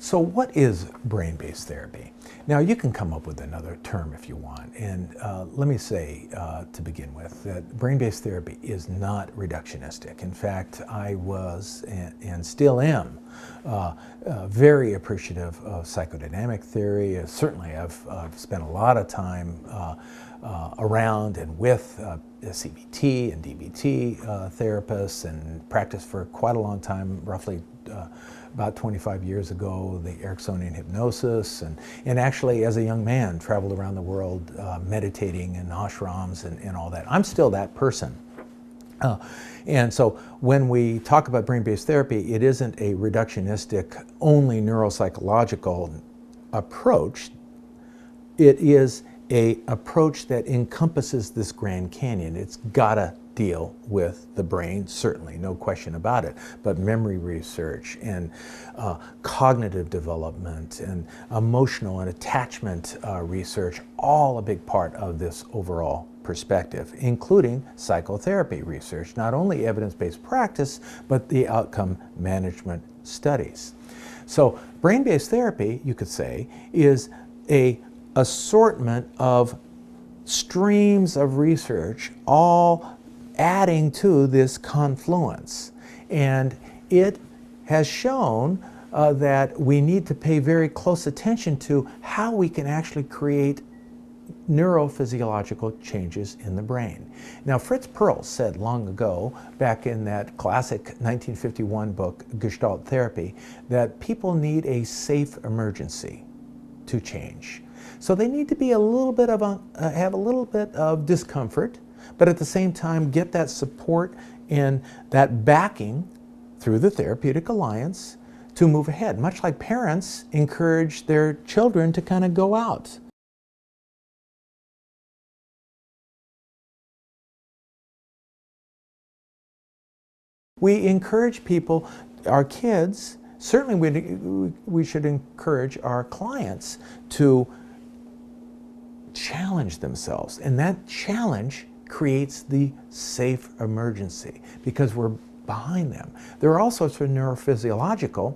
So what is brain-based therapy? Now you can come up with another term if you want, and let me say to begin with that brain-based therapy is not reductionistic. In fact, I was and still am very appreciative of psychodynamic theory. Certainly I've spent a lot of time around and with CBT and DBT therapists and practiced for quite a long time, roughly about 25 years ago, the Ericksonian hypnosis, and actually as a young man traveled around the world meditating in ashrams and all that. I'm still that person. And so when we talk about brain-based therapy, it isn't a reductionistic, only neuropsychological approach. It is an approach that encompasses this Grand Canyon. It's gotta deal with the brain, certainly, no question about it, but memory research and cognitive development and emotional and attachment research, all a big part of this overall perspective, including psychotherapy research, not only evidence-based practice, but the outcome management studies. So brain-based therapy, you could say, is a assortment of streams of research, all adding to this confluence. And it has shown that we need to pay very close attention to how we can actually create neurophysiological changes in the brain. Now, Fritz Perls said long ago, back in that classic 1951 book, Gestalt Therapy, that people need a safe emergency to change. So they need to be a little bit of have a little bit of discomfort, but at the same time get that support and that backing through the therapeutic alliance to move ahead, much like parents encourage their children to kind of go out. We encourage people, our kids, certainly we should encourage our clients to challenge themselves, and that challenge creates the safe emergency because we're behind them. There are all sorts of neurophysiological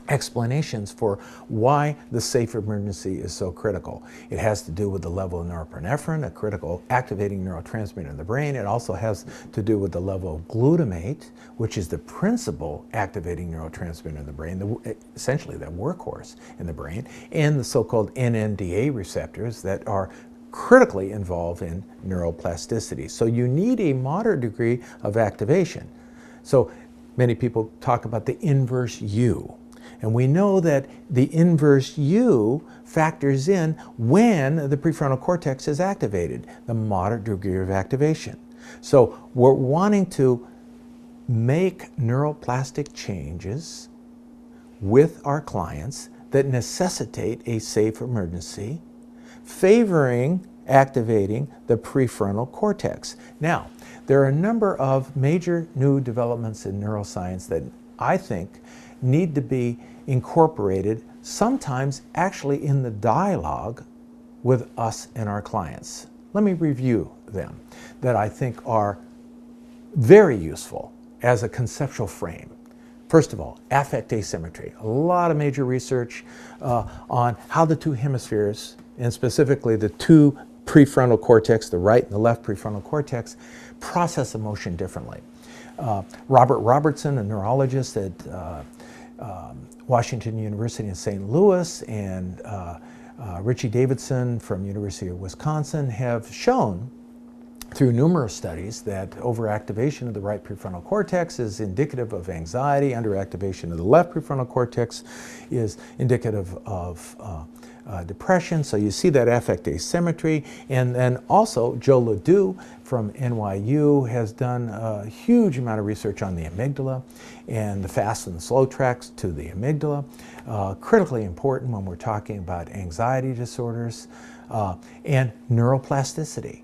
explanations for why the safe emergency is so critical. It has to do with the level of norepinephrine, a critical activating neurotransmitter in the brain. It also has to do with the level of glutamate, which is the principal activating neurotransmitter in the brain, essentially that workhorse in the brain, and the so-called NMDA receptors that are critically involved in neuroplasticity. So you need a moderate degree of activation. So many people talk about the inverse U. And we know that the inverse U factors in when the prefrontal cortex is activated, the moderate degree of activation. So we're wanting to make neuroplastic changes with our clients that necessitate a safe emergency, favoring activating the prefrontal cortex. Now, there are a number of major new developments in neuroscience that I think need to be incorporated, sometimes actually in the dialogue with us and our clients. Let me review them that I think are very useful as a conceptual frame. First of all, affect asymmetry. A lot of major research on how the two hemispheres, and specifically the two prefrontal cortex, the right and the left prefrontal cortex, process emotion differently. Robert Robertson, a neurologist at Washington University in St. Louis, and Richie Davidson from University of Wisconsin have shown through numerous studies that overactivation of the right prefrontal cortex is indicative of anxiety, underactivation of the left prefrontal cortex is indicative of depression. So you see that affect asymmetry. And then also Joe Ledoux from NYU has done a huge amount of research on the amygdala and the fast and the slow tracks to the amygdala. Critically important when we're talking about anxiety disorders and neuroplasticity.